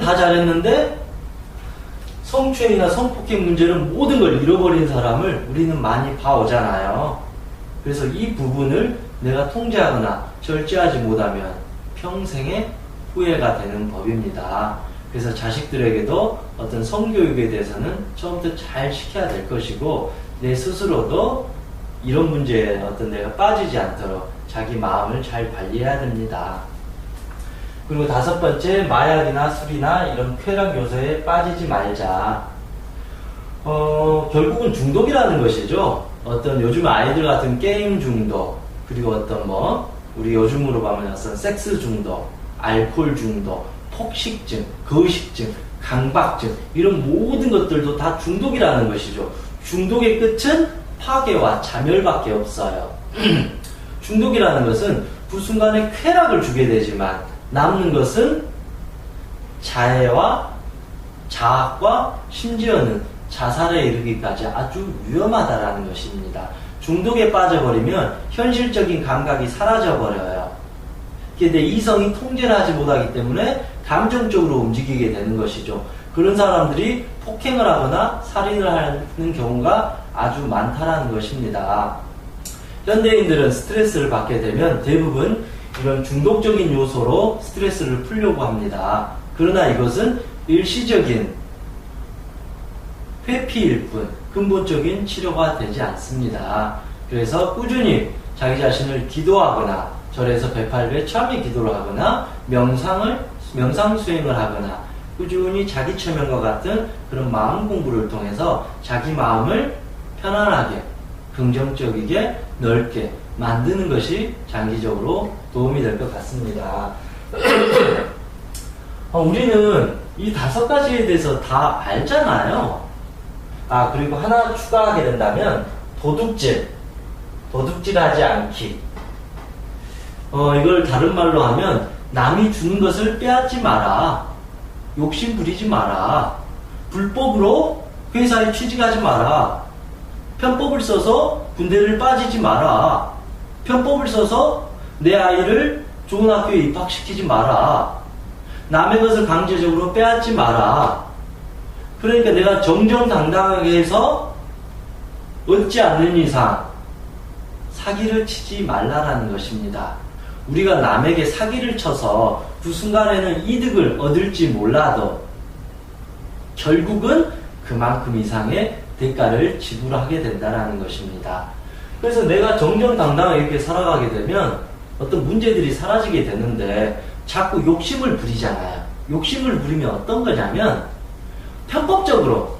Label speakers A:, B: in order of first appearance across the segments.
A: 다 잘했는데 성추행이나 성폭행 문제는 모든 걸 잃어버린 사람을 우리는 많이 봐오잖아요. 그래서 이 부분을 내가 통제하거나 절제하지 못하면 평생의 후회가 되는 법입니다. 그래서 자식들에게도 어떤 성교육에 대해서는 처음부터 잘 시켜야 될 것이고, 내 스스로도 이런 문제에 어떤 내가 빠지지 않도록 자기 마음을 잘 관리해야 됩니다. 그리고 5번째, 마약이나 술이나 이런 쾌락 요소에 빠지지 말자. 결국은 중독이라는 것이죠. 어떤 요즘 아이들 같은 게임 중독, 그리고 어떤 우리 요즘으로 보면 어떤 섹스 중독, 알코올 중독, 폭식증, 거식증, 강박증, 이런 모든 것들도 다 중독이라는 것이죠. 중독의 끝은 파괴와 자멸밖에 없어요. 중독이라는 것은 그 순간에 쾌락을 주게 되지만 남는 것은 자해와 자학과 심지어는 자살에 이르기까지 아주 위험하다라는 것입니다. 중독에 빠져버리면 현실적인 감각이 사라져버려요. 근데 이성이 통제를 하지 못하기 때문에 감정적으로 움직이게 되는 것이죠. 그런 사람들이 폭행을 하거나 살인을 하는 경우가 아주 많다라는 것입니다. 현대인들은 스트레스를 받게 되면 대부분 이런 중독적인 요소로 스트레스를 풀려고 합니다. 그러나 이것은 일시적인 회피일 뿐 근본적인 치료가 되지 않습니다. 그래서 꾸준히 자기 자신을 기도하거나 절에서 108배 참회 기도를 하거나 명상 수행을 하거나 꾸준히 자기 체면과 같은 그런 마음 공부를 통해서 자기 마음을 편안하게 긍정적이게 넓게 만드는 것이 장기적으로 도움이 될 것 같습니다. 우리는 이 5가지에 대해서 다 알잖아요. 그리고 하나 추가하게 된다면 도둑질하지 않기. 이걸 다른 말로 하면 남이 주는 것을 빼앗지 마라. 욕심 부리지 마라. 불법으로 회사에 취직하지 마라. 편법을 써서 군대를 빠지지 마라. 편법을 써서 내 아이를 좋은 학교에 입학시키지 마라. 남의 것을 강제적으로 빼앗지 마라. 그러니까 내가 정정당당하게 해서 얻지 않는 이상 사기를 치지 말라라는 것입니다. 우리가 남에게 사기를 쳐서 그 순간에는 이득을 얻을지 몰라도 결국은 그만큼 이상의 대가를 지불하게 된다는 것입니다. 그래서 내가 정정당당하게 이렇게 살아가게 되면 어떤 문제들이 사라지게 되는데 자꾸 욕심을 부리잖아요. 욕심을 부리면 어떤 거냐면 편법적으로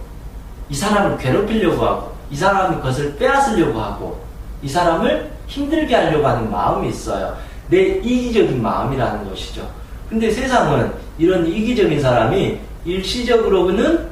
A: 이 사람을 괴롭히려고 하고 이 사람의 것을 빼앗으려고 하고 이 사람을 힘들게 하려고 하는 마음이 있어요. 내 이기적인 마음이라는 것이죠. 근데 세상은 이런 이기적인 사람이 일시적으로는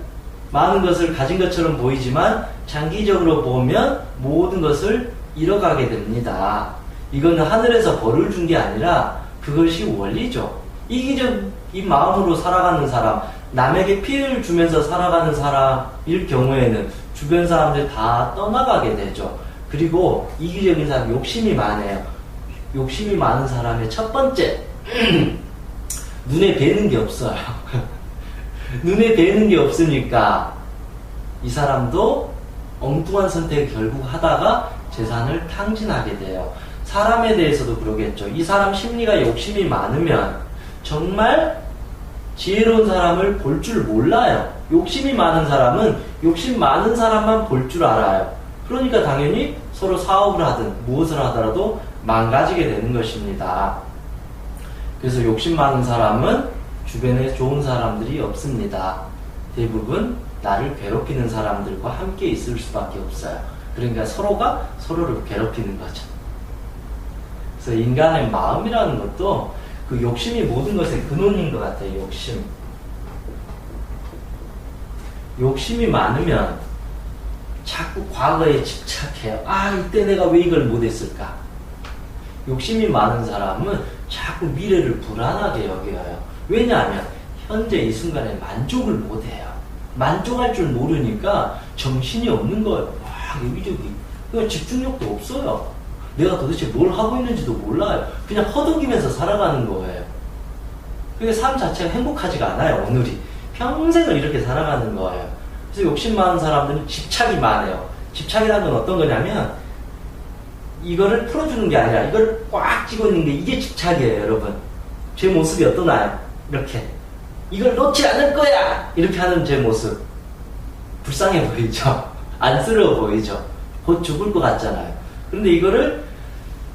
A: 많은 것을 가진 것처럼 보이지만 장기적으로 보면 모든 것을 잃어가게 됩니다. 이거는 하늘에서 벌을 준 게 아니라 그것이 원리죠. 이기적인 마음으로 살아가는 사람, 남에게 피해를 주면서 살아가는 사람일 경우에는 주변 사람들 다 떠나가게 되죠. 그리고 이기적인 사람, 욕심이 많아요. 욕심이 많은 사람의 첫 번째, 눈에 뵈는 게 없어요. 눈에 뵈는 게 없으니까 이 사람도 엉뚱한 선택을 결국 하다가 재산을 탕진하게 돼요. 사람에 대해서도 그러겠죠. 이 사람 심리가 욕심이 많으면 정말 지혜로운 사람을 볼 줄 몰라요. 욕심이 많은 사람은 욕심 많은 사람만 볼 줄 알아요. 그러니까 당연히 서로 사업을 하든 무엇을 하더라도 망가지게 되는 것입니다. 그래서 욕심 많은 사람은 주변에 좋은 사람들이 없습니다. 대부분 나를 괴롭히는 사람들과 함께 있을 수밖에 없어요. 그러니까 서로가 서로를 괴롭히는 거죠. 그래서 인간의 마음이라는 것도 그 욕심이 모든 것의 근원인 것 같아요. 욕심이 많으면 자꾸 과거에 집착해요. 이때 내가 왜 이걸 못했을까? 욕심이 많은 사람은 자꾸 미래를 불안하게 여겨요. 왜냐하면 현재 이 순간에 만족을 못해요. 만족할 줄 모르니까 정신이 없는 거예요. 여기저기. 그냥 집중력도 없어요. 내가 도대체 뭘 하고 있는지도 몰라요. 그냥 허덕이면서 살아가는 거예요. 그게 삶 자체가 행복하지가 않아요. 오늘이 평생을 이렇게 살아가는 거예요. 그래서 욕심 많은 사람들은 집착이 많아요. 집착이라는 건 어떤 거냐면 이거를 풀어주는 게 아니라 이걸 꽉 쥐고 있는 게 이게 집착이에요. 여러분, 제 모습이 어떠나요? 이렇게 이걸 놓지 않을 거야 이렇게 하는 제 모습 불쌍해 보이죠? 안쓰러워 보이죠? 곧 죽을 것 같잖아요. 그런데 이거를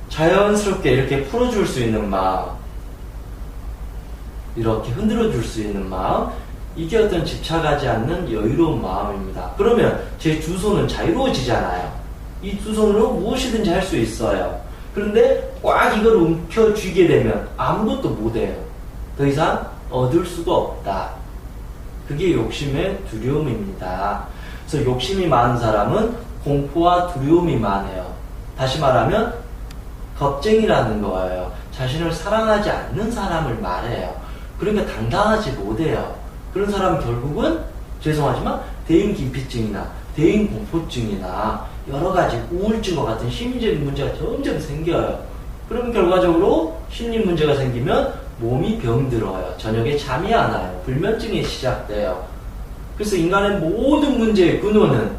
A: 자연스럽게 이렇게 풀어줄 수 있는 마음, 이렇게 흔들어 줄 수 있는 마음, 이게 어떤 집착하지 않는 여유로운 마음입니다. 그러면 제 두 손은 자유로워지잖아요. 이 두 손으로 무엇이든지 할 수 있어요. 그런데 꽉 이걸 움켜쥐게 되면 아무것도 못해요. 더 이상 얻을 수가 없다. 그게 욕심의 두려움입니다. 그래서 욕심이 많은 사람은 공포와 두려움이 많아요. 다시 말하면 겁쟁이라는 거예요. 자신을 사랑하지 않는 사람을 말해요. 그러니까 당당하지 못해요. 그런 사람은 결국은 죄송하지만 대인기피증이나 대인공포증이나 여러가지 우울증과 같은 심리적인 문제가 점점 생겨요. 그럼 결과적으로 심리 문제가 생기면 몸이 병들어요. 저녁에 잠이 안 와요. 불면증이 시작돼요. 그래서 인간의 모든 문제의 근원은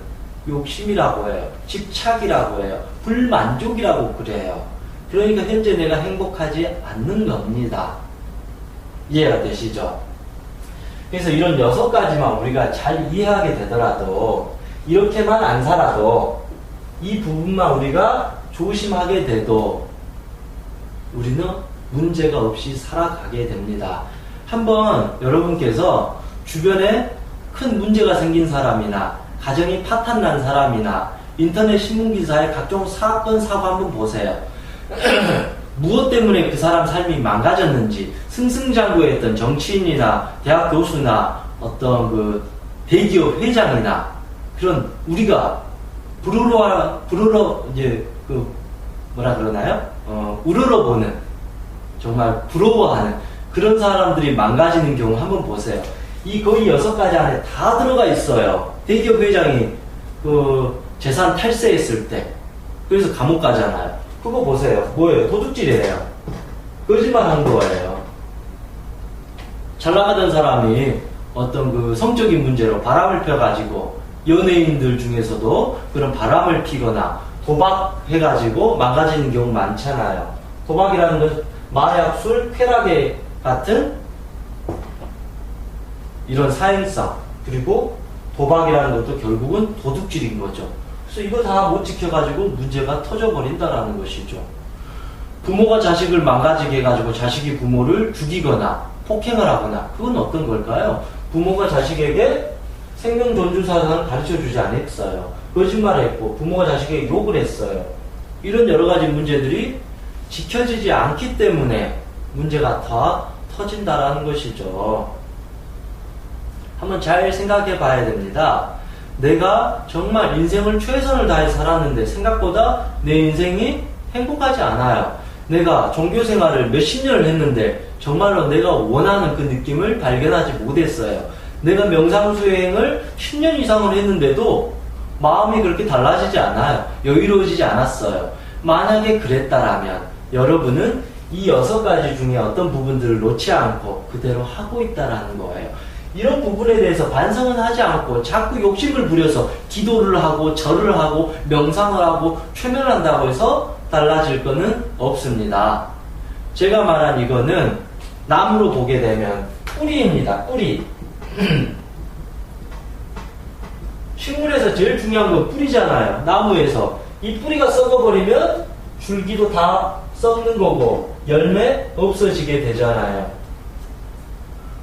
A: 욕심이라고 해요. 집착이라고 해요. 불만족이라고 그래요. 그러니까 현재 내가 행복하지 않는 겁니다. 이해가 되시죠? 그래서 이런 6가지만 우리가 잘 이해하게 되더라도, 이렇게만 안 살아도, 이 부분만 우리가 조심하게 돼도 우리는 문제가 없이 살아가게 됩니다. 한번 여러분께서 주변에 큰 문제가 생긴 사람이나 가정이 파탄난 사람이나 인터넷 신문기사의 각종 사건 사고 한번 보세요. 무엇 때문에 그 사람 삶이 망가졌는지, 승승장구했던 정치인이나 대학 교수나 어떤 그 대기업 회장이나 그런 우리가 이제 그 뭐라 그러나요? 우러러보는, 정말 부러워하는 그런 사람들이 망가지는 경우 한번 보세요. 이 거의 6가지 안에 다 들어가 있어요. 대기업 회장이 그 재산 탈세했을 때, 그래서 감옥 가잖아요. 그거 보세요. 뭐예요? 도둑질이에요. 거짓말 한 거예요. 잘 나가던 사람이 어떤 그 성적인 문제로 바람을 펴가지고 연예인들 중에서도 그런 바람을 피거나 도박해가지고 망가지는 경우 많잖아요. 도박이라는 건 마약, 술, 쾌락의 같은 이런 사행성, 그리고 도박이라는 것도 결국은 도둑질인 거죠. 그래서 이거 다 못 지켜가지고 문제가 터져버린다라는 것이죠. 부모가 자식을 망가지게 해가지고 자식이 부모를 죽이거나 폭행을 하거나, 그건 어떤 걸까요? 부모가 자식에게 생명존중사상을 가르쳐주지 않았어요. 거짓말했고 부모가 자식에게 욕을 했어요. 이런 여러가지 문제들이 지켜지지 않기 때문에 문제가 더 터진다라는 것이죠. 한번 잘 생각해 봐야 됩니다. 내가 정말 인생을 최선을 다해 살았는데 생각보다 내 인생이 행복하지 않아요. 내가 종교 생활을 몇십 년을 했는데 정말로 내가 원하는 그 느낌을 발견하지 못했어요. 내가 명상수행을 10년 이상을 했는데도 마음이 그렇게 달라지지 않아요. 여유로워지지 않았어요. 만약에 그랬다라면 여러분은 이 6가지 중에 어떤 부분들을 놓지 않고 그대로 하고 있다라는 거예요. 이런 부분에 대해서 반성은 하지 않고 자꾸 욕심을 부려서 기도를 하고 절을 하고 명상을 하고 최면한다고 해서 달라질 거는 없습니다. 제가 말한 이거는 나무로 보게 되면 뿌리입니다. 뿌리. 식물에서 제일 중요한 건 뿌리잖아요. 나무에서 이 뿌리가 썩어버리면 줄기도 다 썩는 거고 열매 없어지게 되잖아요.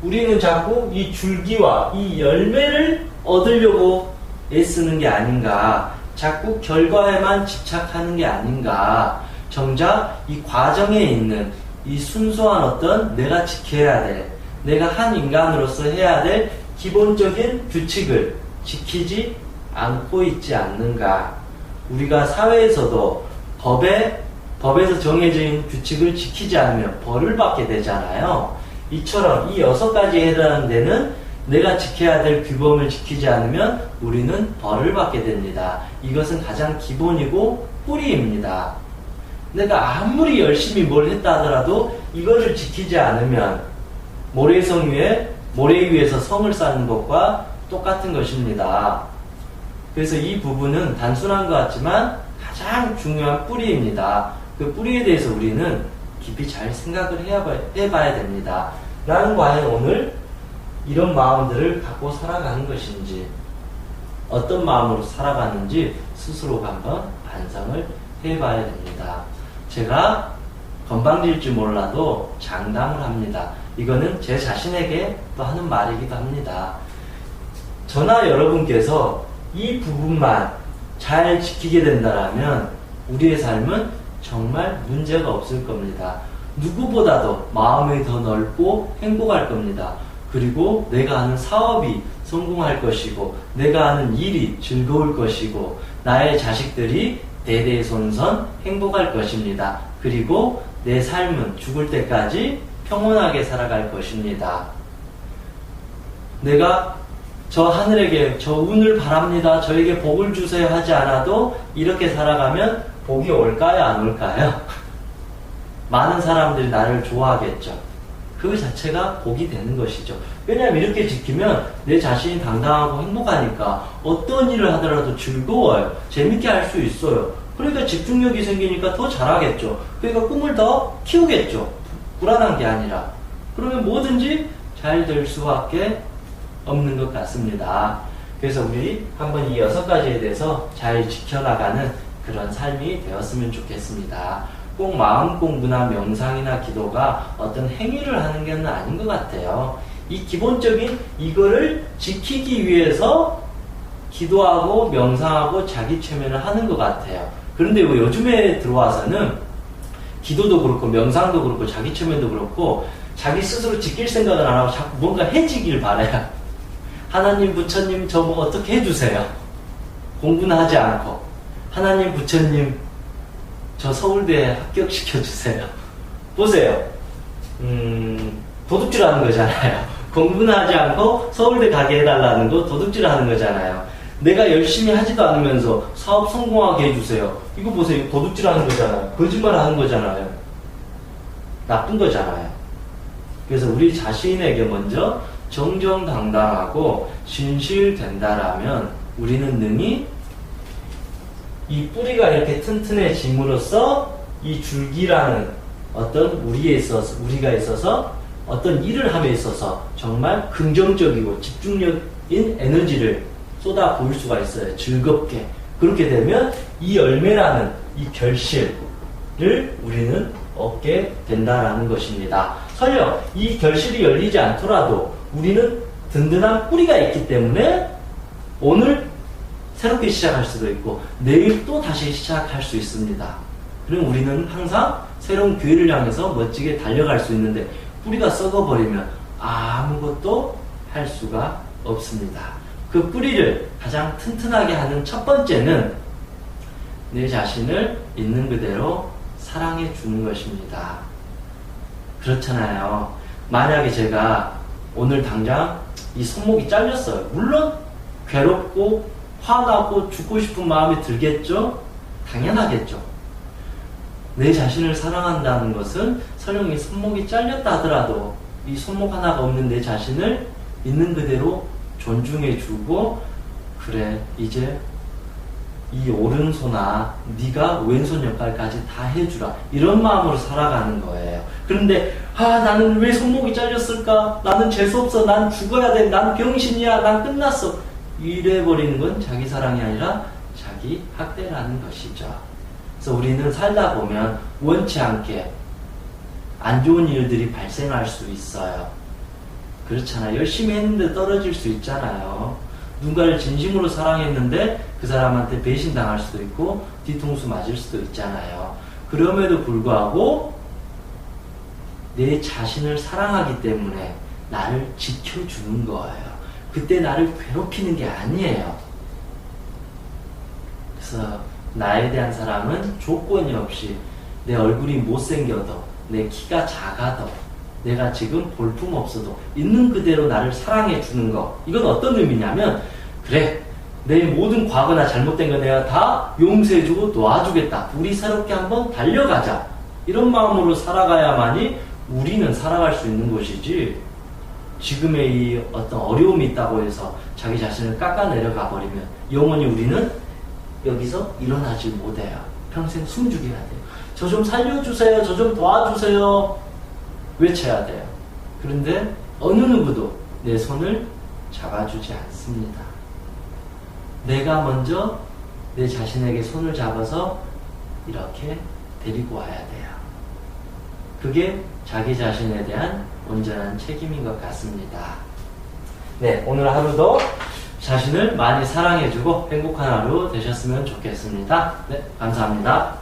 A: 우리는 자꾸 이 줄기와 이 열매를 얻으려고 애쓰는 게 아닌가, 자꾸 결과에만 집착하는 게 아닌가. 정작 이 과정에 있는 이 순수한 어떤 내가 지켜야 될, 내가 한 인간으로서 해야 될 기본적인 규칙을 지키지 않고 있지 않는가. 우리가 사회에서도 법에서 정해진 규칙을 지키지 않으면 벌을 받게 되잖아요. 이처럼 이 6가지에 해당하는 데는 내가 지켜야 될 규범을 지키지 않으면 우리는 벌을 받게 됩니다. 이것은 가장 기본이고 뿌리입니다. 내가 아무리 열심히 뭘 했다 하더라도 이거를 지키지 않으면 모래 위에서 성을 쌓는 것과 똑같은 것입니다. 그래서 이 부분은 단순한 것 같지만 가장 중요한 뿌리입니다. 그 뿌리에 대해서 우리는 깊이 잘 생각을 해봐야 됩니다. 나는 과연 오늘 이런 마음들을 갖고 살아가는 것인지, 어떤 마음으로 살아가는지 스스로가 한번 반성을 해봐야 됩니다. 제가 건방질지 몰라도 장담을 합니다. 이거는 제 자신에게 또 하는 말이기도 합니다. 저나 여러분께서 이 부분만 잘 지키게 된다면 우리의 삶은 정말 문제가 없을 겁니다. 누구보다도 마음이 더 넓고 행복할 겁니다. 그리고 내가 하는 사업이 성공할 것이고, 내가 하는 일이 즐거울 것이고, 나의 자식들이 대대손손 행복할 것입니다. 그리고 내 삶은 죽을 때까지 평온하게 살아갈 것입니다. 내가 저 하늘에게 저 운을 바랍니다, 저에게 복을 주세요 하지 않아도 이렇게 살아가면 복이 올까요, 안 올까요? 많은 사람들이 나를 좋아하겠죠. 그 자체가 복이 되는 것이죠. 왜냐하면 이렇게 지키면 내 자신이 당당하고 행복하니까 어떤 일을 하더라도 즐거워요. 재밌게 할 수 있어요. 그러니까 집중력이 생기니까 더 잘하겠죠. 그러니까 꿈을 더 키우겠죠. 불안한 게 아니라. 그러면 뭐든지 잘 될 수밖에 없는 것 같습니다. 그래서 우리 한번 이 6가지에 대해서 잘 지켜나가는 그런 삶이 되었으면 좋겠습니다. 꼭 마음 공부나 명상이나 기도가 어떤 행위를 하는 게 아닌 것 같아요. 이 기본적인 이거를 지키기 위해서 기도하고 명상하고 자기 최면을 하는 것 같아요. 그런데 요즘에 들어와서는 기도도 그렇고 명상도 그렇고 자기 최면도 그렇고 자기 스스로 지킬 생각을 안 하고 자꾸 뭔가 해지길 바라요. 하나님, 부처님, 저 뭐 어떻게 해주세요. 공부는 하지 않고 하나님, 부처님, 저 서울대에 합격시켜주세요. 보세요. 도둑질하는 거잖아요. 공부는 하지 않고 서울대 가게 해달라는 거 도둑질하는 거잖아요. 내가 열심히 하지도 않으면서 사업 성공하게 해주세요. 이거 보세요. 도둑질하는 거잖아요. 거짓말하는 거잖아요. 나쁜 거잖아요. 그래서 우리 자신에게 먼저 정정당당하고 진실된다라면 우리는 능히 이 뿌리가 이렇게 튼튼해짐으로써 이 줄기라는 어떤 우리가 있어서 어떤 일을 함에 있어서 정말 긍정적이고 집중력인 에너지를 쏟아 부을 수가 있어요. 즐겁게. 그렇게 되면 이 열매라는 이 결실을 우리는 얻게 된다라는 것입니다. 설령 이 결실이 열리지 않더라도 우리는 든든한 뿌리가 있기 때문에 오늘 새롭게 시작할 수도 있고 내일 또 다시 시작할 수 있습니다. 그럼 우리는 항상 새로운 기회를 향해서 멋지게 달려갈 수 있는데 뿌리가 썩어버리면 아무것도 할 수가 없습니다. 그 뿌리를 가장 튼튼하게 하는 첫 번째는 내 자신을 있는 그대로 사랑해 주는 것입니다. 그렇잖아요. 만약에 제가 오늘 당장 이 손목이 잘렸어요. 물론 괴롭고 화나고 죽고 싶은 마음이 들겠죠? 당연하겠죠. 내 자신을 사랑한다는 것은 설령 이 손목이 잘렸다 하더라도 이 손목 하나가 없는 내 자신을 있는 그대로 존중해주고 그래 이제 이 오른손아 네가 왼손 역할까지 다 해주라 이런 마음으로 살아가는 거예요. 그런데 나는 왜 손목이 잘렸을까? 나는 재수없어. 난 죽어야 돼. 난 병신이야. 난 끝났어. 이래버리는 건 자기 사랑이 아니라 자기 학대라는 것이죠. 그래서 우리는 살다 보면 원치 않게 안 좋은 일들이 발생할 수 있어요. 그렇잖아요. 열심히 했는데 떨어질 수 있잖아요. 누군가를 진심으로 사랑했는데 그 사람한테 배신당할 수도 있고 뒤통수 맞을 수도 있잖아요. 그럼에도 불구하고 내 자신을 사랑하기 때문에 나를 지켜주는 거예요. 그때 나를 괴롭히는 게 아니에요. 그래서 나에 대한 사랑은 조건이 없이 내 얼굴이 못생겨도 내 키가 작아도 내가 지금 볼품없어도 있는 그대로 나를 사랑해 주는 거. 이건 어떤 의미냐면 그래 내 모든 과거나 잘못된 거 내가 다 용서해 주고 도와주겠다. 우리 새롭게 한번 달려가자. 이런 마음으로 살아가야만이 우리는 살아갈 수 있는 것이지 지금의 이 어떤 어려움이 있다고 해서 자기 자신을 깎아내려가 버리면 영원히 우리는 여기서 일어나지 못해요. 평생 숨죽여야 돼요. 저 좀 살려주세요. 저 좀 도와주세요. 외쳐야 돼요. 그런데 어느 누구도 내 손을 잡아주지 않습니다. 내가 먼저 내 자신에게 손을 잡아서 이렇게 데리고 와야 돼요. 그게 자기 자신에 대한 온전한 책임인 것 같습니다. 네, 오늘 하루도 자신을 많이 사랑해주고 행복한 하루 되셨으면 좋겠습니다. 네, 감사합니다.